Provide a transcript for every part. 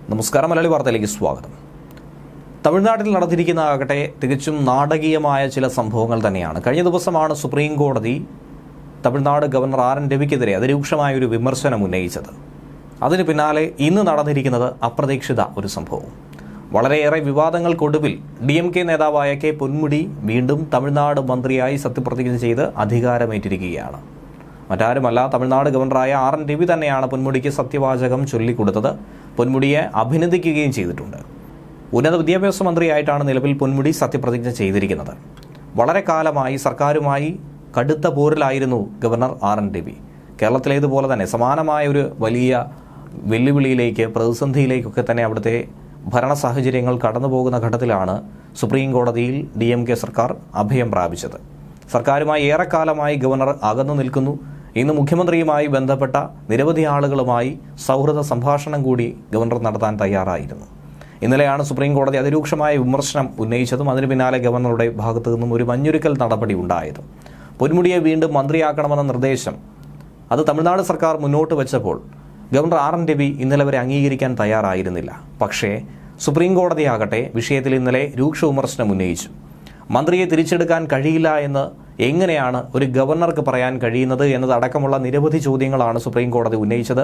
നമസ്കാരം. മലയാളി വാർത്തയിലേക്ക് സ്വാഗതം. തമിഴ്നാട്ടിൽ നടന്നിരിക്കുന്നതാകട്ടെ തികച്ചും നാടകീയമായ ചില സംഭവങ്ങൾ തന്നെയാണ്. കഴിഞ്ഞ ദിവസമാണ് സുപ്രീം കോടതി തമിഴ്നാട് ഗവർണർ ആർ.എൻ. രവിക്കെതിരെ അതിരൂക്ഷമായൊരു വിമർശനം ഉന്നയിച്ചത്. അതിന് പിന്നാലെ ഇന്ന് നടന്നിരിക്കുന്നത് അപ്രതീക്ഷിത ഒരു സംഭവം. വളരെയേറെ വിവാദങ്ങൾക്കൊടുവിൽ DMK നേതാവായ കെ പൊന്മുടി വീണ്ടും തമിഴ്നാട് മന്ത്രിയായി സത്യപ്രതിജ്ഞ ചെയ്ത് അധികാരമേറ്റിരിക്കുകയാണ്. മറ്റാരുമല്ല, തമിഴ്നാട് ഗവർണറായ ആർ.എൻ. രവി തന്നെയാണ് പൊന്മുടിക്ക് സത്യവാചകം ചൊല്ലിക്കൊടുത്തത്. പൊന്മുടിയെ അഭിനന്ദിക്കുകയും ചെയ്തിട്ടുണ്ട്. ഉന്നത വിദ്യാഭ്യാസ മന്ത്രിയായിട്ടാണ് നിലവിൽ പൊന്മുടി സത്യപ്രതിജ്ഞ ചെയ്തിരിക്കുന്നത്. വളരെ കാലമായി സർക്കാരുമായി കടുത്ത പോരിലായിരുന്നു ഗവർണർ ആർ.എൻ. രവി. കേരളത്തിലേതുപോലെ തന്നെ സമാനമായ ഒരു വലിയ വെല്ലുവിളിയിലേക്ക്, പ്രതിസന്ധിയിലേക്കൊക്കെ തന്നെ അവിടുത്തെ ഭരണ സാഹചര്യങ്ങൾ കടന്നു പോകുന്ന ഘട്ടത്തിലാണ് സുപ്രീം കോടതിയിൽ DMK സർക്കാർ അഭയം പ്രാപിച്ചത്. സർക്കാരുമായി ഏറെക്കാലമായി ഗവർണർ അകന്നു നിൽക്കുന്നു. ഇന്ന് മുഖ്യമന്ത്രിയുമായി ബന്ധപ്പെട്ട നിരവധി ആളുകളുമായി സൗഹൃദ സംഭാഷണം കൂടി ഗവർണർ നടത്താൻ തയ്യാറായിരുന്നു. ഇന്നലെയാണ് സുപ്രീം കോടതി അതിരൂക്ഷമായ വിമർശനം ഉന്നയിച്ചതും അതിന് പിന്നാലെ ഗവർണറുടെ ഭാഗത്തു നിന്നും ഒരു മഞ്ഞുരുക്കൽ നടപടി ഉണ്ടായതും. പൊന്മുടിയെ വീണ്ടും മന്ത്രിയാക്കണമെന്ന നിർദ്ദേശം അത് തമിഴ്നാട് സർക്കാർ മുന്നോട്ട് വെച്ചപ്പോൾ ഗവർണർ ആർ.എൻ. രവി ഇന്നലെ വരെ അംഗീകരിക്കാൻ തയ്യാറായിരുന്നില്ല. പക്ഷേ സുപ്രീം കോടതിയാകട്ടെ വിഷയത്തിൽ ഇന്നലെ രൂക്ഷ വിമർശനം ഉന്നയിച്ചു. മന്ത്രിയെ തിരിച്ചെടുക്കാൻ കഴിയില്ല എന്ന് എങ്ങനെയാണ് ഒരു ഗവർണർക്ക് പറയാൻ കഴിയുന്നത് എന്നതടക്കമുള്ള നിരവധി ചോദ്യങ്ങളാണ് സുപ്രീം കോടതി ഉന്നയിച്ചത്.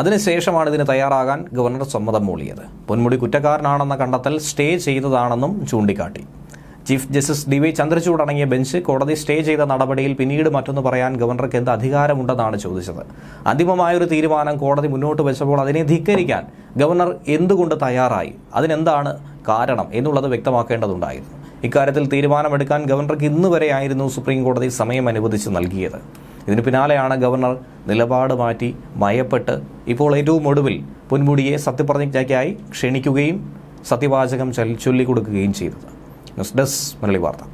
അതിനുശേഷമാണ് ഇതിന് തയ്യാറാകാൻ ഗവർണർ സമ്മതം മൂളിയത്. പൊന്മുടി കുറ്റക്കാരനാണെന്ന കണ്ടെത്തൽ സ്റ്റേ ചെയ്തതാണെന്നും ചൂണ്ടിക്കാട്ടി. Chief justice D.Y. ചന്ദ്രചൂഡ് അടങ്ങിയ ബെഞ്ച് കോടതി സ്റ്റേ ചെയ്ത നടപടിയിൽ പിന്നീട് മറ്റൊന്ന് പറയാൻ ഗവർണർക്ക് എന്ത് അധികാരമുണ്ടെന്നാണ് ചോദിച്ചത്. അന്തിമമായൊരു തീരുമാനം കോടതി മുന്നോട്ട് വെച്ചപ്പോൾ അതിനെ ധിക്കരിക്കാൻ ഗവർണർ എന്തുകൊണ്ട് തയ്യാറായി, അതിനെന്താണ് കാരണം എന്നുള്ളത് വ്യക്തമാക്കേണ്ടതുണ്ടായിരുന്നു. ഇക്കാര്യത്തിൽ തീരുമാനമെടുക്കാൻ ഗവർണർക്ക് ഇന്ന് വരെയായിരുന്നു സുപ്രീം കോടതി സമയം അനുവദിച്ച് നൽകിയത്. ഇതിന് പിന്നാലെയാണ് ഗവർണർ നിലപാട് മാറ്റി മയപ്പെട്ട് ഇപ്പോൾ ഏറ്റവും ഒടുവിൽ പൊന്മുടിയെ സത്യപ്രതിജ്ഞയ്ക്കായി ക്ഷണിക്കുകയും സത്യവാചകം ചൊല്ലിക്കൊടുക്കുകയും ചെയ്തത്. ന്യൂസ് ഡെസ്ക് മലയാളി വാർത്ത.